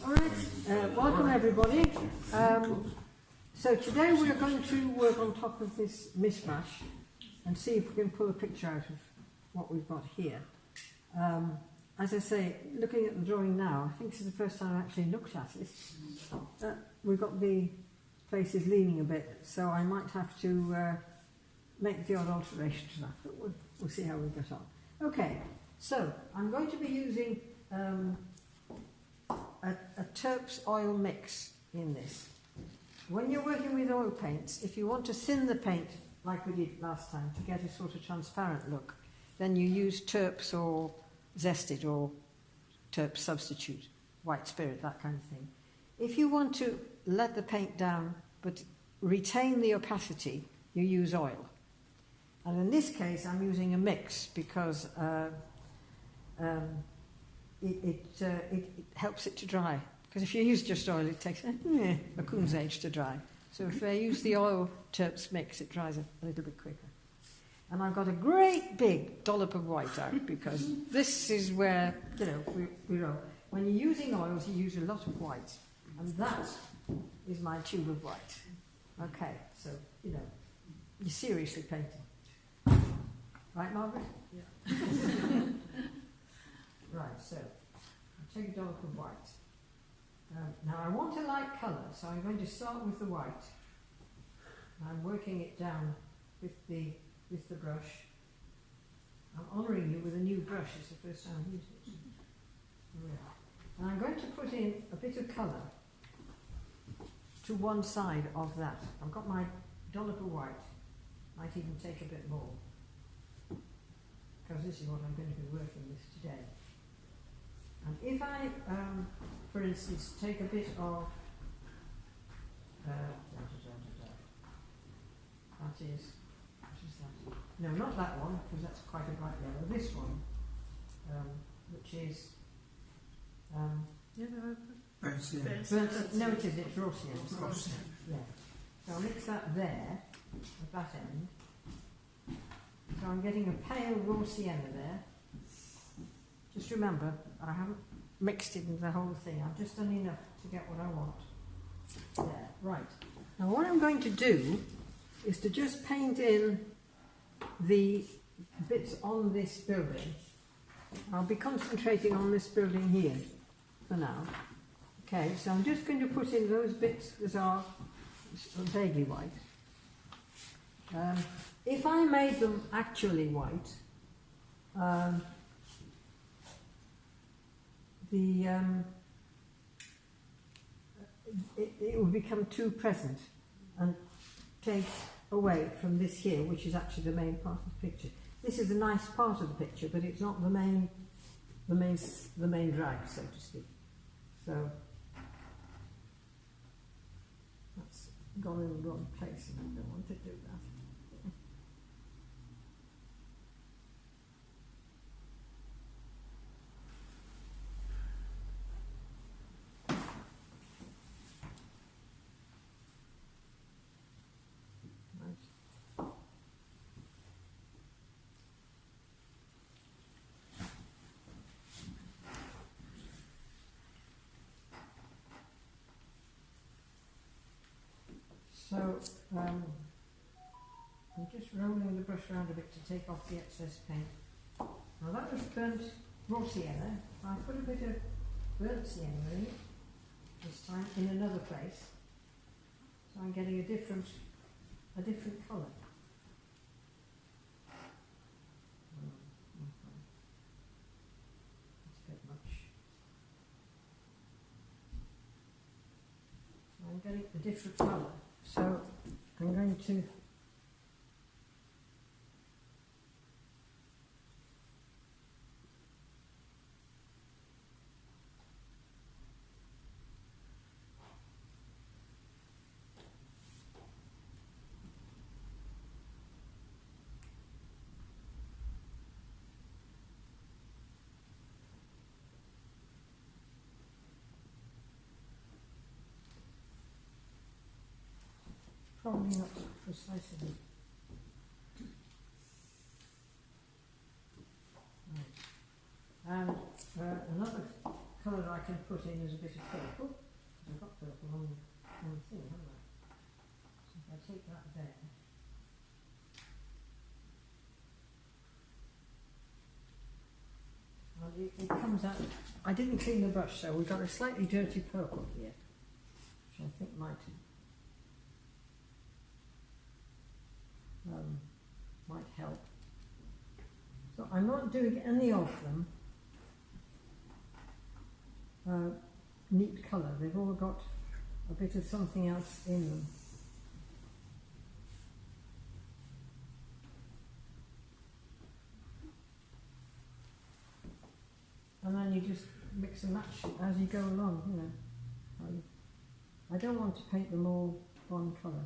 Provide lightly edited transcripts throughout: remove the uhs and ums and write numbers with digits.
Welcome everybody. So today we are going to work on top of this mishmash and see if we can pull a picture out of what we've got here. As I say, looking at the drawing now, I think this is the first time I actually looked at it. We've got the faces leaning a bit, so I might have to make the odd alteration to that, but we'll see how we get on. Okay, so I'm going to be using a Terps oil mix in this. When you're working with oil paints, if you want to thin the paint like we did last time to get a sort of transparent look, then you use Terps or Zested or Terps substitute, white spirit, that kind of thing. If you want to let the paint down but retain the opacity, you use oil. And in this case I'm using a mix because it helps it to dry. Because if you use just oil, it takes a coon's age to dry. So if I use the oil Terps mix, it dries a little bit quicker. And I've got a great big dollop of white out because this is where, we roll. When you're using oils, you use a lot of white. And that is my tube of white. Okay, so, you're seriously painting. Right, Margaret? Yeah. Right, so I'll take a dollop of white. Now I want a light colour, so I'm going to start with the white. I'm working it down with the brush. I'm honouring you with a new brush. It's the first time I've used it. And I'm going to put in a bit of colour to one side of that. I've got my dollop of white. Might even take a bit more, because this is what I'm going to be working with today. And if I, for instance, take a bit of, that is, what is that? No, not that one, because that's quite a bright yellow. This one, which is, no, it is, it's raw sienna. Yeah. So I'll mix that there, at that end. So I'm getting a pale raw sienna there. Just remember, I haven't mixed it in the whole thing. I've just done enough to get what I want. There, right. Now what I'm going to do is to just paint in the bits on this building. I'll be concentrating on this building here for now. Okay, so I'm just going to put in those bits that are vaguely white. If I made them actually white, it would become too present and take away from this here, which is actually the main part of the picture. This is a nice part of the picture, but it's not the main drag, so to speak. So that's gone in the wrong place, and I don't want to do that. So I'm just rolling the brush around a bit to take off the excess paint. Now that was burnt raw sienna. I put a bit of burnt sienna in it, this time in another place. So I'm getting a different colour. That's a bit much. So I'm getting a different colour. So I'm going to probably not precisely. Right. And another colour I can put in is a bit of purple. I've got purple on the thing, haven't I? So if I take that there. Well, it comes out. I didn't clean the brush, so we've got a slightly dirty purple here, which I think might help. So I'm not doing any of them neat colour. They've all got a bit of something else in them. And then you just mix and match as you go along, you know. I don't want to paint them all one colour.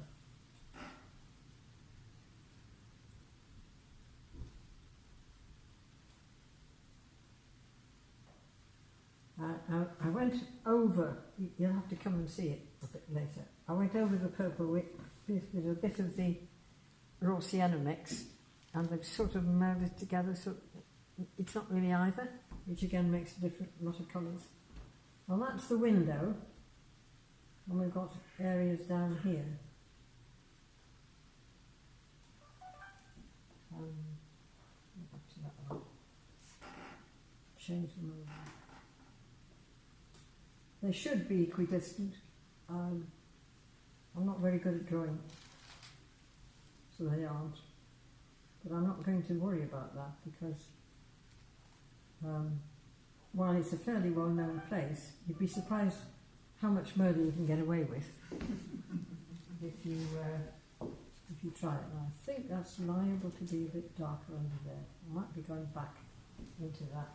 I went over, you'll have to come and see it a bit later. I went over the purple with a bit of the raw sienna mix, and they've sort of melded together, so it's not really either, which again makes a different lot of colours. Well, that's the window, and we've got areas down here. Go back to that one. Change them over. They should be equidistant. I'm not very good at drawing, so they aren't. But I'm not going to worry about that because while it's a fairly well-known place, you'd be surprised how much murder you can get away with if you try it. And I think that's liable to be a bit darker under there. I might be going back into that.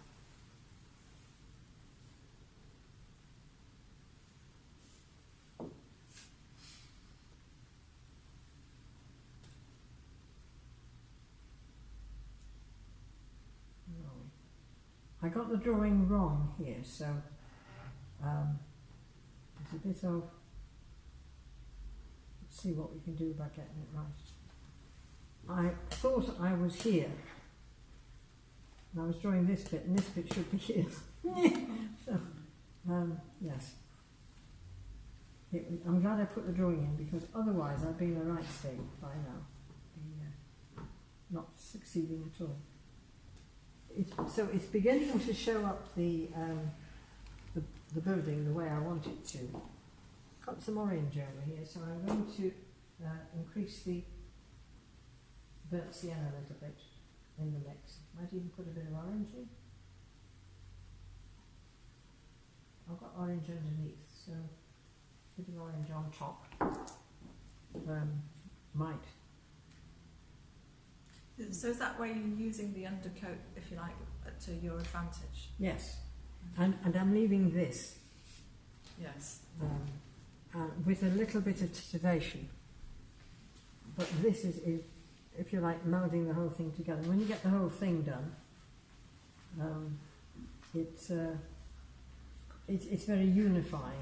I got the drawing wrong here, so there's a bit of, let's see what we can do about getting it right. I thought I was here, and I was drawing this bit, and this bit should be here. So, yes. I'm glad I put the drawing in, because otherwise I'd be in the right state by now. Not succeeding at all. So it's beginning to show up the building the way I want it to. Got some orange over here, so I'm going to increase the burnt sienna a little bit in the mix. Might even put a bit of orange in. I've got orange underneath, so a bit of orange on top might. So is that where you're using the undercoat, if you like, to your advantage? Yes, and I'm leaving this. Yes. With a little bit of titillation. But this is, if you like, moulding the whole thing together. When you get the whole thing done, it's very unifying.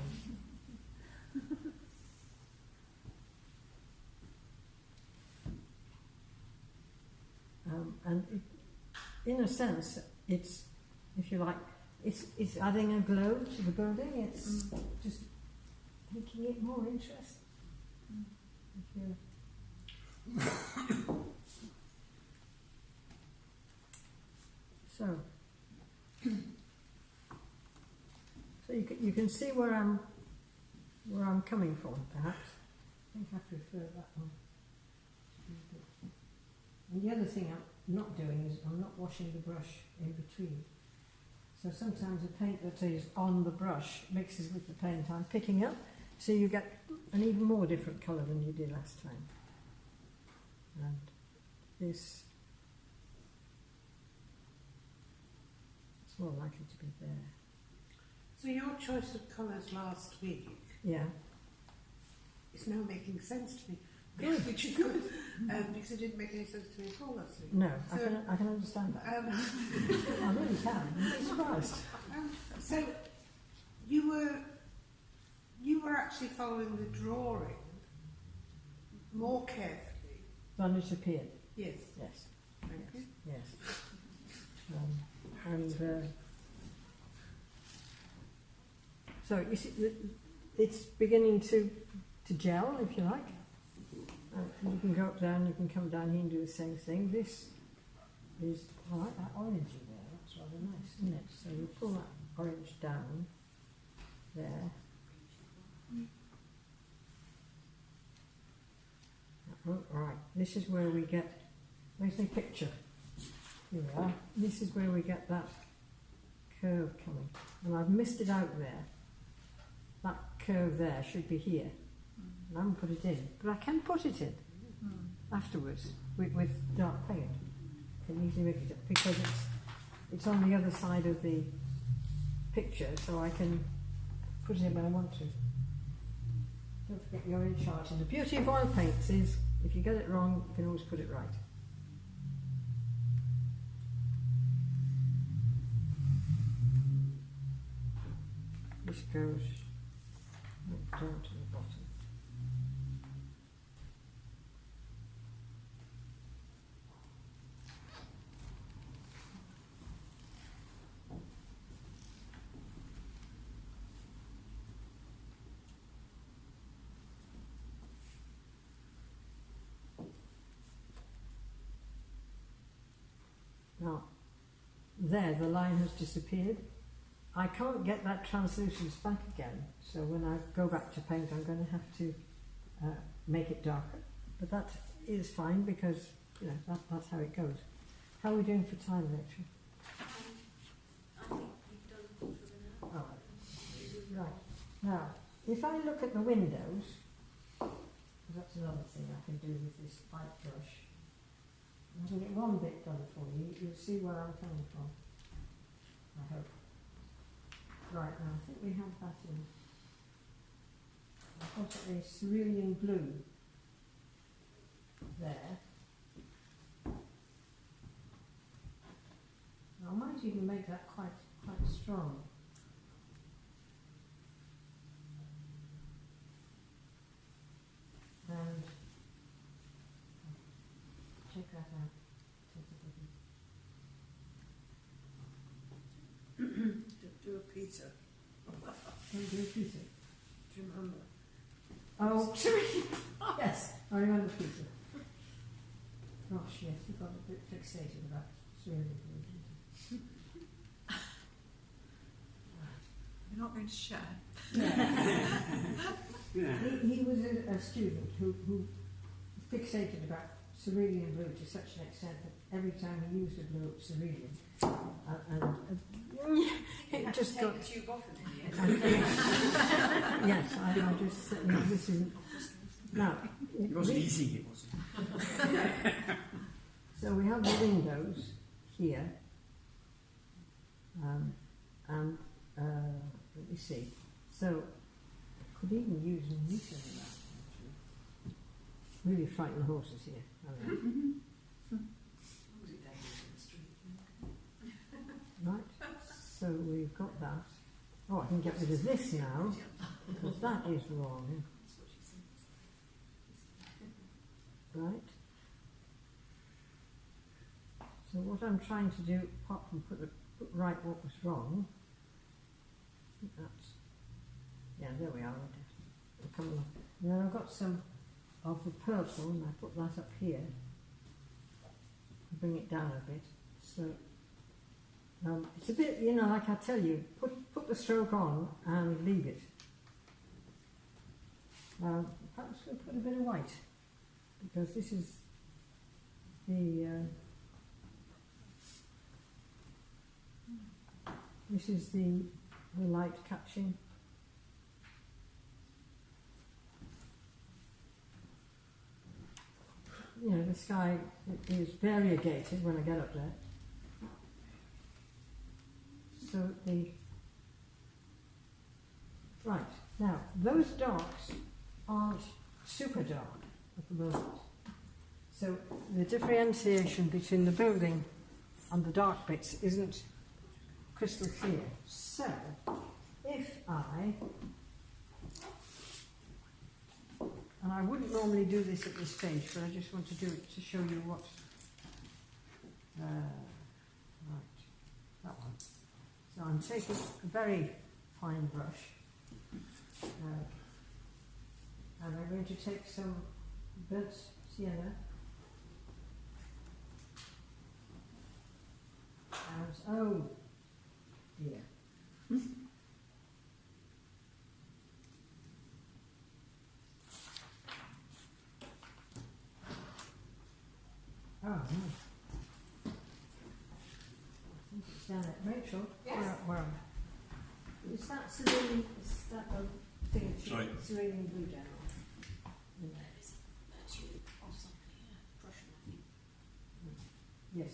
And in a sense, it's, if you like, it's adding a glow to the building. It's just making it more interesting. So you can see where I'm coming from, perhaps. I think I prefer that one. And the other thing I'm not doing is I'm not washing the brush in between. So sometimes the paint that is on the brush mixes with the paint I'm picking up, so you get an even more different colour than you did last time. And this, it's more likely to be there. So your choice of colours last week, yeah, is now making sense to me. Good. Which is good, because it didn't make any sense to me at all last week. No, So, I can understand that. I really can. I'm surprised. So you were actually following the drawing more carefully. Than it appeared. Yes. Yes. Thank you. Yes. So you see, it's beginning to gel, if you like. You can go up, down, you can come down here and do the same thing. This is, I like that orangey there, that's rather nice, isn't it? So you pull that orange down there. Oh, right, this is where we get, where's my picture? Here we are. This is where we get that curve coming. And I've missed it out there. That curve there should be here. I haven't put it in, but I can put it in afterwards with dark paint. I can easily make it up because it's on the other side of the picture, so I can put it in when I want to. Don't forget your in charge. And the beauty of oil paints is, if you get it wrong, you can always put it right. This goes right down to the bottom. Now, there the line has disappeared. I can't get that translucence back again, so when I go back to paint I'm going to have to make it darker. But that is fine because, you know, that's how it goes. How are we doing for time, Rachel? I think you've done a quarter of an hour. Oh, right. Now, if I look at the windows, that's another thing I can do with this white brush. I can get one bit done for you. You'll see where I'm coming from, I hope. Right, now I think we have that in. I've got a cerulean blue there. Now I might even make that quite strong. And check that out. Do a Peter. Don't do Peter. Do you remember? Oh, yes, I remember Peter. Gosh, yes, you got a bit fixated about cerulean blue. You're not going to share. He was a student who fixated about cerulean blue to such an extent that every time he used a blue, it was cerulean. It just got. The tube off in the end. Yes, I just said, no, this isn't. Now, It wasn't easy, it wasn't. so we have the windows here, and let me see. So I could even use a meter in that. Actually. Really frighten the horses here. Right, so we've got that. Oh, I can get rid of this now, because that is wrong. Right. So what I'm trying to do, apart from put right what was wrong, I think that's, yeah, there we are. And then I've got some of the purple, and I put that up here. Bring it down a bit. So it's a bit, you know, like I tell you, put the stroke on and leave it. Perhaps we'll put a bit of white, because this is the light catching. You know, the sky is variegated when I get up there. So right, now those darks aren't super dark at the moment. So the differentiation between the building and the dark bits isn't crystal clear. So if and I wouldn't normally do this at this stage, but I just want to do it to show you what. Right, that one. So I'm taking a very fine brush, And I'm going to take some burnt sienna and, oh dear. Oh, no. I think it's down at Rachel. Yes. Where am I? Is that cerulean? Is that a thing? Sorry. Cerulean blue down? No. There is a tube or something here. Prussian, I think. Yes,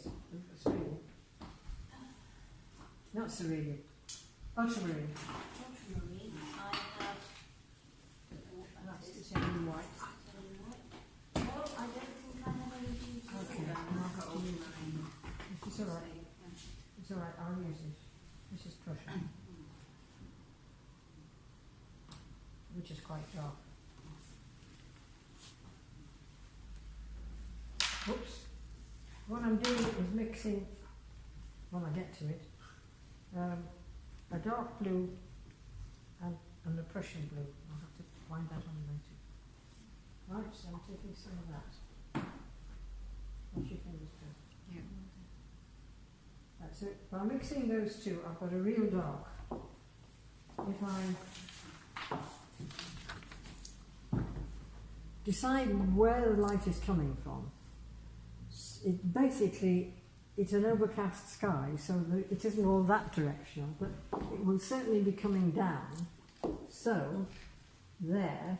cerulean. Not cerulean. Ultramarine. Ultramarine, I have. That's the same white. No, I don't think I have any details. Okay, I'll have to use it. It's alright. It's alright, I'll use it. This is Prussian. Which is quite dark. Oops. What I'm doing is mixing, when I get to it, a dark blue and a Prussian blue. I'll have to find that on later. Right, so I'm taking some of that. Wash your fingers first. Yeah. That's it. By mixing those two, I've got a real dark. If I decide where the light is coming from, it basically, it's an overcast sky, so it isn't all that directional, but it will certainly be coming down. So, there'll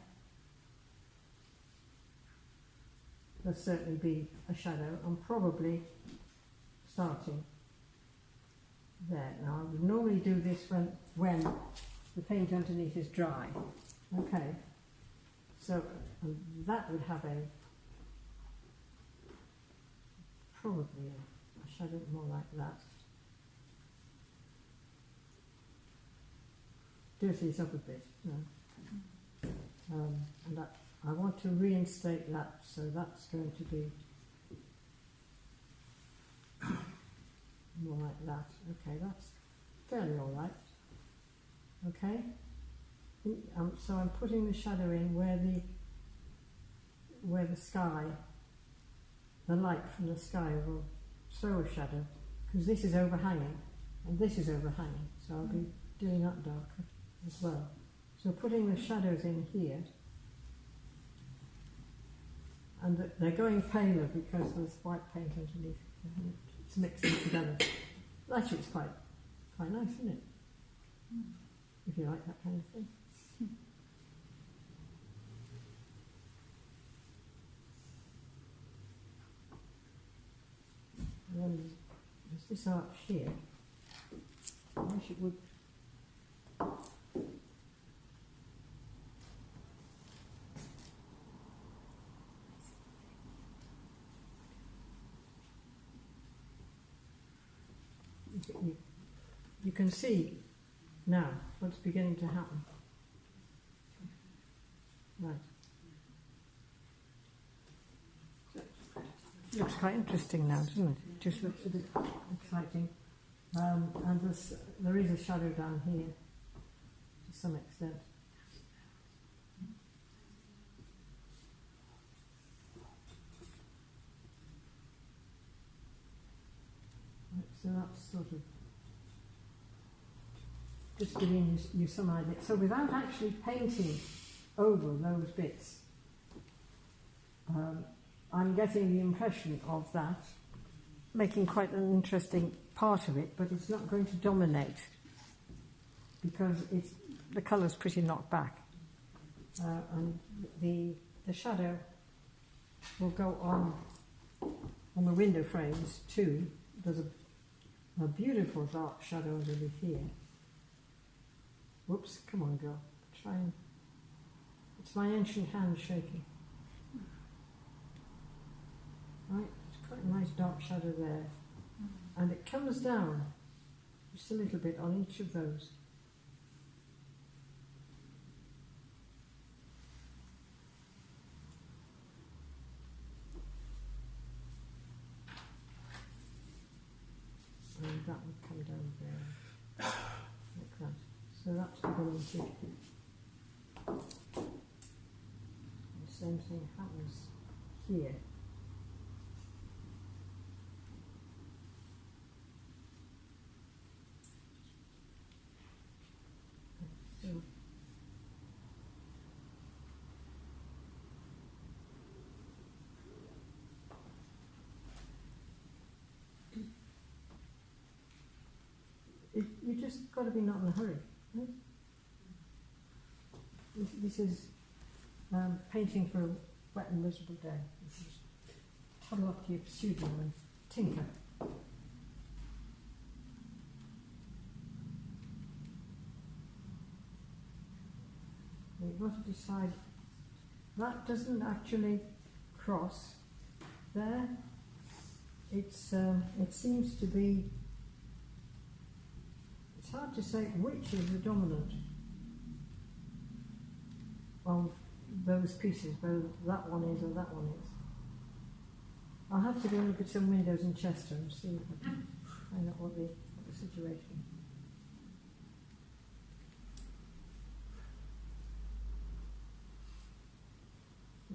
certainly be a shadow, and probably starting there. Now, I would normally do this when the paint underneath is dry. Okay, so that would have probably a shadow more like that. Dirty it up a bit, no. And that, I want to reinstate that, so that's going to be more like that. Okay, that's fairly all right. Okay, so I'm putting the shadow in where the sky, the light from the sky will throw a shadow, because this is overhanging and this is overhanging, so I'll be doing that darker as well. So putting the shadows in here, and they're going paler because there's white paint underneath. It's mixing together. Actually, it's quite nice, isn't it? If you like that kind of thing. And then there's this arch here. I wish it would. You can see now what's beginning to happen. Right. Looks quite interesting now, doesn't it? It just looks a bit exciting. And there is a shadow down here to some extent. Right, so that's sort of just giving you some idea. So without actually painting over those bits, I'm getting the impression of that, making quite an interesting part of it, but it's not going to dominate because the colour's pretty knocked back. And the shadow will go on the window frames too. There's a beautiful dark shadow underneath here. Whoops, come on girl, try and... It's my ancient hand shaking. Right, it's quite a nice dark shadow there. And it comes down just a little bit on each of those. And that would come down there, like that. So that's beginning to same thing happens here. So you just got to be not in a hurry. Right? This is painting for a wet and miserable day. You just toddle up to your studio and tinker. You've got to decide that doesn't actually cross there. It seems to be. It's hard to say which is the dominant of those pieces, whether that one is or that one is. I'll have to go and look at some windows in Chester and see if I can find out what the situation is.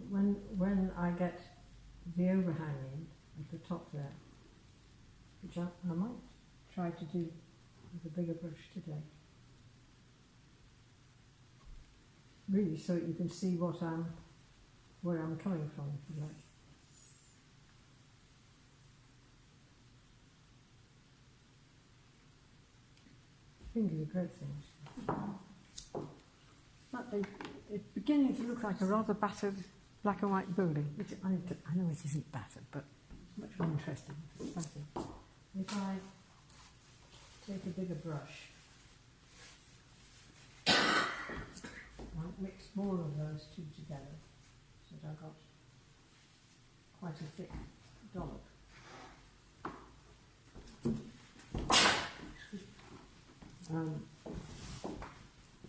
When I get the overhang in at the top there, which I might try to do with a bigger brush today, really, so you can see where I'm coming from, if you like. Fingers are great things. But it's beginning to look like a rather battered black and white building, which I know it isn't battered, but much more interesting. It's battered. If I take a bigger brush, I'll mix more of those two together, so that I've got quite a thick dollop.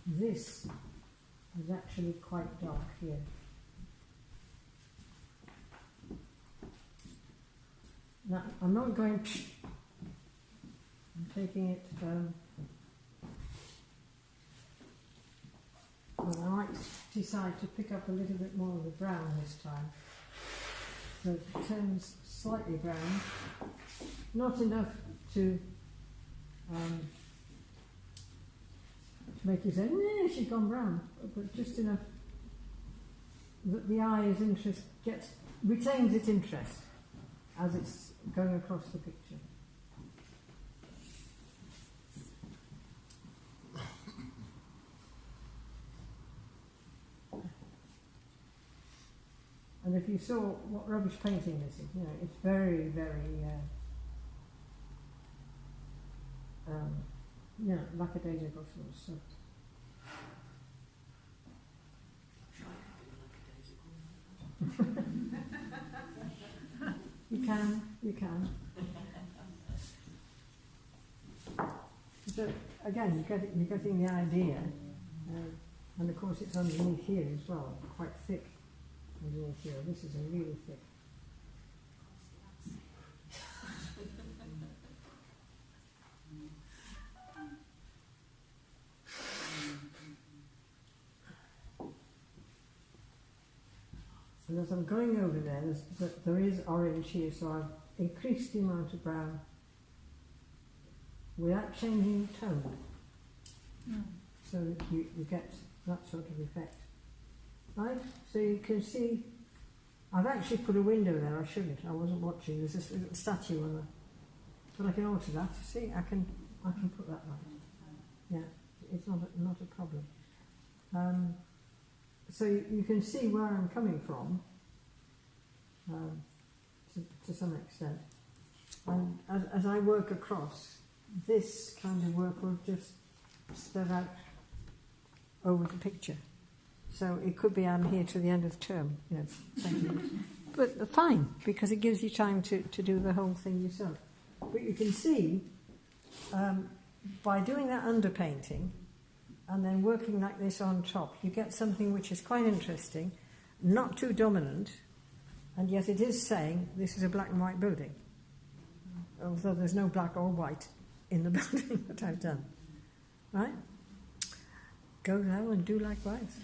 This is actually quite dark here. Now, I'm not going, I'm taking it, well, I might decide to pick up a little bit more of the brown this time. So it turns slightly brown, not enough to make you say, nah, she's gone brown, but just enough that the eye's interest retains its interest as it's going across the picture. And if you saw what rubbish painting this is, you know, it's very, very, lackadaisical sort of stuff. You can. So again, you're getting the idea, and of course it's underneath here as well, quite thick underneath here. This is a really thick. And as I'm going over there is orange here, so I've increased the amount of brown without changing tone, so that you get that sort of effect. Right? So you can see, I've actually put a window there. I shouldn't. I wasn't watching. There's this little statue on there, but I can alter that. See, I can put that right. Yeah, it's not a problem. So you can see where I'm coming from, to some extent. And as I work across, this kind of work will just spread out over the picture. So it could be I'm here to the end of the term, you know, 20 years. But fine, because it gives you time to do the whole thing yourself. But you can see, by doing that underpainting, and then working like this on top, you get something which is quite interesting, not too dominant, and yet it is saying this is a black and white building, although there's no black or white in the building that I've done. Right? Go now and do likewise.